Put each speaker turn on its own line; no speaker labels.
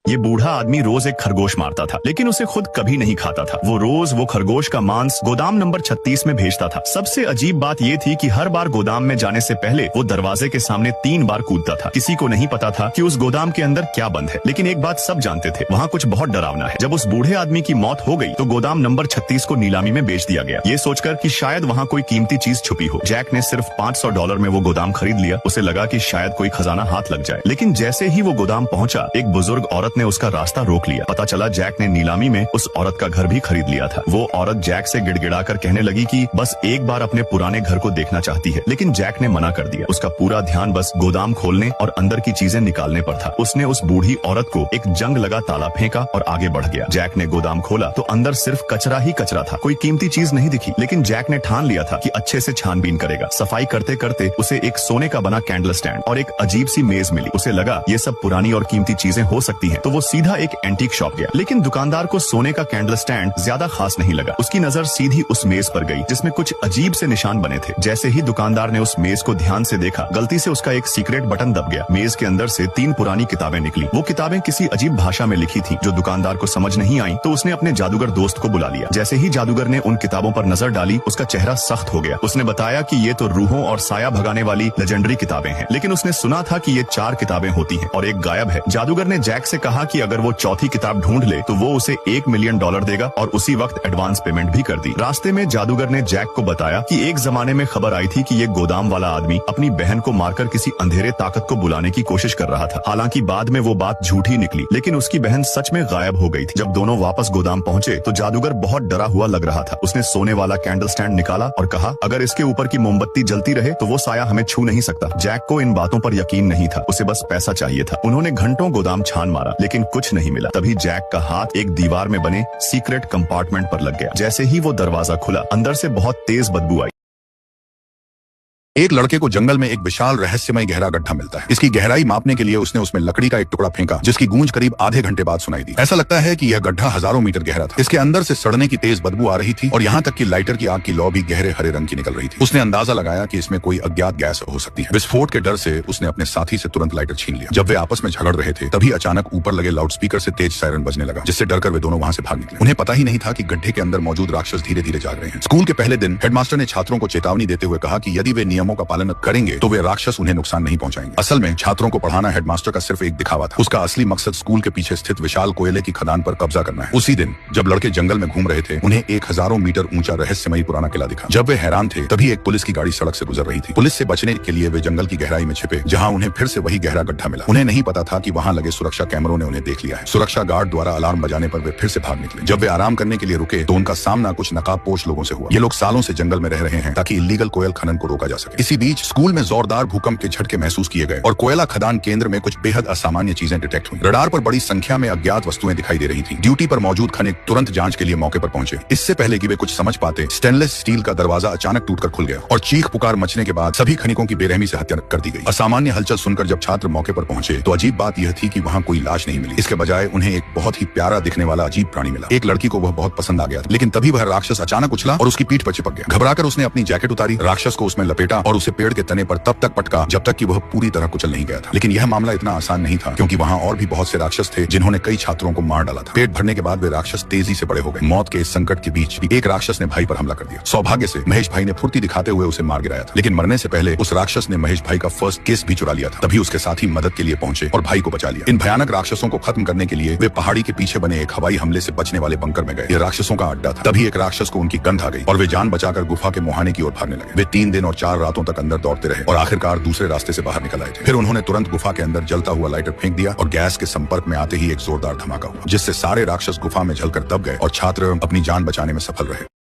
ये बूढ़ा आदमी रोज एक खरगोश मारता था, लेकिन उसे खुद कभी नहीं खाता था। वो रोज वो खरगोश का मांस गोदाम नंबर 36 में भेजता था। सबसे अजीब बात ये थी कि हर बार गोदाम में जाने से पहले वो दरवाजे के सामने 3 बार कूदता था। किसी को नहीं पता था कि उस गोदाम के अंदर क्या बंद है, लेकिन एक बात सब जानते थे, वहाँ कुछ बहुत डरावना है। जब उस बूढ़े आदमी की मौत हो गई तो गोदाम नंबर 36 को नीलामी में बेच दिया गया, ये सोचकर कि शायद वहाँ कोई कीमती चीज छुपी हो। जैक ने सिर्फ $500 में वो गोदाम खरीद लिया। उसे लगा कि शायद कोई खजाना हाथ लग जाए, लेकिन जैसे ही वो गोदाम पहुंचा, एक बुजुर्ग औरत ने उसका रास्ता रोक लिया। पता चला जैक ने नीलामी में उस औरत का घर भी खरीद लिया था। वो औरत जैक से गिड़गिड़ाकर कहने लगी कि बस एक बार अपने पुराने घर को देखना चाहती है, लेकिन जैक ने मना कर दिया। उसका पूरा ध्यान बस गोदाम खोलने और अंदर की चीजें निकालने पर था। उसने उस बूढ़ी औरत को एक जंग लगा ताला फेंका और आगे बढ़ गया। जैक ने गोदाम खोला तो अंदर सिर्फ कचरा ही कचरा था, कोई कीमती चीज नहीं दिखी। लेकिन जैक ने ठान लिया था कि अच्छे से छानबीन करेगा। सफाई करते करते उसे एक सोने का बना कैंडल स्टैंड और एक अजीब सी मेज मिली। उसे लगा ये सब पुरानी और कीमती चीजें हो सकती हैं, तो वो सीधा एक एंटीक शॉप गया। लेकिन दुकानदार को सोने का कैंडल स्टैंड ज्यादा खास नहीं लगा। उसकी नजर सीधी उस मेज पर गई जिसमें कुछ अजीब से निशान बने थे। जैसे ही दुकानदार ने उस मेज को ध्यान से देखा, गलती से उसका एक सीक्रेट बटन दब गया। मेज के अंदर से 3 पुरानी किताबें निकली। वो किताबें किसी अजीब भाषा में लिखी थी जो दुकानदार को समझ नहीं आई, तो उसने अपने जादूगर दोस्त को बुला लिया। जैसे ही जादूगर ने उन किताबों पर नजर डाली, उसका चेहरा सख्त हो गया। उसने बताया कि ये तो रूहों और साया भगाने वाली लेजेंडरी किताबें हैं, लेकिन उसने सुना था कि ये 4 किताबें होती हैं और एक गायब है। जादूगर ने जैक से कहा कि अगर वो चौथी किताब ढूंढ ले तो वो उसे $1 मिलियन देगा और उसी वक्त एडवांस पेमेंट भी कर दी। रास्ते में जादूगर ने जैक को बताया कि एक जमाने में खबर आई थी कि ये गोदाम वाला आदमी अपनी बहन को मारकर किसी अंधेरे ताकत को बुलाने की कोशिश कर रहा था। हालांकि बाद में वो बात झूठी निकली, लेकिन उसकी बहन सच में गायब हो गई थी। जब दोनों वापस गोदाम पहुंचे तो जादूगर बहुत डरा हुआ लग रहा था। उसने सोने वाला कैंडल स्टैंड निकाला और कहा, अगर इसके ऊपर की मोमबत्ती जलती रहे तो वो साया हमें छू नहीं सकता। जैक को इन बातों पर यकीन नहीं था, उसे बस पैसा चाहिए था। उन्होंने घंटों गोदाम छान मारा, लेकिन कुछ नहीं मिला। तभी जैक का हाथ एक दीवार में बने सीक्रेट कंपार्टमेंट पर लग गया। जैसे ही वो दरवाजा खुला, अंदर से बहुत तेज बदबू आई।
एक लड़के को जंगल में एक विशाल रहस्यमय गहरा गड्ढा मिलता है। इसकी गहराई मापने के लिए उसने उसमें लकड़ी का एक टुकड़ा फेंका, जिसकी गूंज करीब आधे घंटे बाद सुनाई दी। ऐसा लगता है कि यह गड्ढा हजारों मीटर गहरा था। इसके अंदर से सड़ने की तेज बदबू आ रही थी और यहाँ तक कि लाइटर की आग की लौ भी गहरे हरे रंग की निकल रही थी। उसने अंदाजा लगाया कि इसमें कोई अज्ञात गैस हो सकती है। विस्फोट के डर से उसने अपने साथी से तुरंत लाइटर छीन लिया। जब वे आपस में झगड़ रहे थे, तभी अचानक ऊपर लगे लाउडस्पीकर से तेज सायरन बजने लगा, जिससे डरकर वे दोनों वहां से भाग निकले। उन्हें पता ही नहीं था कि गड्ढे के अंदर मौजूद राक्षस धीरे धीरे जाग रहे हैं। स्कूल के पहले दिन हेडमास्टर ने छात्रों को चेतावनी देते हुए कहा कि यदि वे नियमों का पालन करेंगे तो वे राक्षस उन्हें नुकसान नहीं पहुंचाएंगे। असल में छात्रों को पढ़ाना हेडमास्टर का सिर्फ एक दिखावा था। उसका असली मकसद स्कूल के पीछे स्थित विशाल कोयले की खदान पर कब्जा करना है। उसी दिन जब लड़के जंगल में घूम रहे थे, उन्हें एक हजारों मीटर ऊंचा रहस्यमयी पुराना किला दिखा। जब वे हैरान थे, तभी एक पुलिस की गाड़ी सड़क से गुजर रही थी। पुलिस से बचने के लिए वे जंगल की गहराई में छिपे, जहाँ उन्हें फिर से वही गहरा गड्ढा मिला। उन्हें नहीं पता था कि वहाँ लगे सुरक्षा कैमरों ने उन्हें देख लिया है। सुरक्षा गार्ड द्वारा अलार्म बजाने पर वे फिर से भाग निकले। जब वे आराम करने के लिए रुके तो उनका सामना कुछ नकाबपोश लोगों से हुआ। ये लोग सालों से जंगल में रह रहे हैं ताकि इलीगल कोयल खनन को रोका जा सके। इसी बीच स्कूल में जोरदार भूकंप के झटके महसूस किए गए और कोयला खदान केंद्र में कुछ बेहद असामान्य चीजें डिटेक्ट हुई। रडार पर बड़ी संख्या में अज्ञात वस्तुएं दिखाई दे रही थीं। ड्यूटी पर मौजूद खनिक तुरंत जांच के लिए मौके पर पहुंचे। इससे पहले कि वे कुछ समझ पाते, स्टेनलेस स्टील का दरवाजा अचानक टूटकर खुल गया और चीख पुकार मचने के बाद सभी खनिकों की बेरहमी से हत्या कर दी गई। असामान्य हलचल सुनकर जब छात्र मौके पर पहुंचे तो अजीब बात यह थी कि वहां कोई लाश नहीं मिली। इसके बजाय उन्हें एक बहुत ही प्यारा दिखने वाला अजीब प्राणी मिला। एक लड़की को वह बहुत पसंद आ गया था, लेकिन तभी वह राक्षस अचानक उछला और उसकी पीठ पर चिपक गया। घबराकर उसने अपनी जैकेट उतारी, राक्षस को उसमें लपेटा और उसे पेड़ के तने पर तब तक पटका जब तक कि वह पूरी तरह कुचल नहीं गया था। लेकिन यह मामला इतना आसान नहीं था, क्योंकि वहां और भी बहुत से राक्षस थे जिन्होंने कई छात्रों को मार डाला था। पेट भरने के बाद वे राक्षस तेजी से बड़े हो गए। मौत के इस संकट के बीच एक राक्षस ने भाई पर हमला कर दिया। सौभाग्य से महेश भाई ने फुर्ती दिखाते हुए उसे मार गिराया था, लेकिन मरने से पहले उस राक्षस ने महेश भाई का फर्स्ट किस भी चुरा लिया था। तभी उसके साथी मदद के लिए पहुंचे और भाई को बचा लिया। इन भयानक राक्षसों को खत्म करने के लिए वे पहाड़ी के पीछे बने एक हवाई हमले से बचने वाले बंकर में गए। यह राक्षसों का अड्डा था। तभी एक राक्षस को उनकी गंध आ गई और वे जान बचाकर गुफा के मुहाने की ओर भागने लगे। वे 3 दिन और 4 रातों तक अंदर दौड़ते रहे और आखिरकार दूसरे रास्ते से बाहर निकल आए थे। फिर उन्होंने तुरंत गुफा के अंदर जलता हुआ लाइटर फेंक दिया और गैस के संपर्क में आते ही एक जोरदार धमाका हुआ, जिससे सारे राक्षस गुफा में जलकर दब गए और छात्र अपनी जान बचाने में सफल रहे।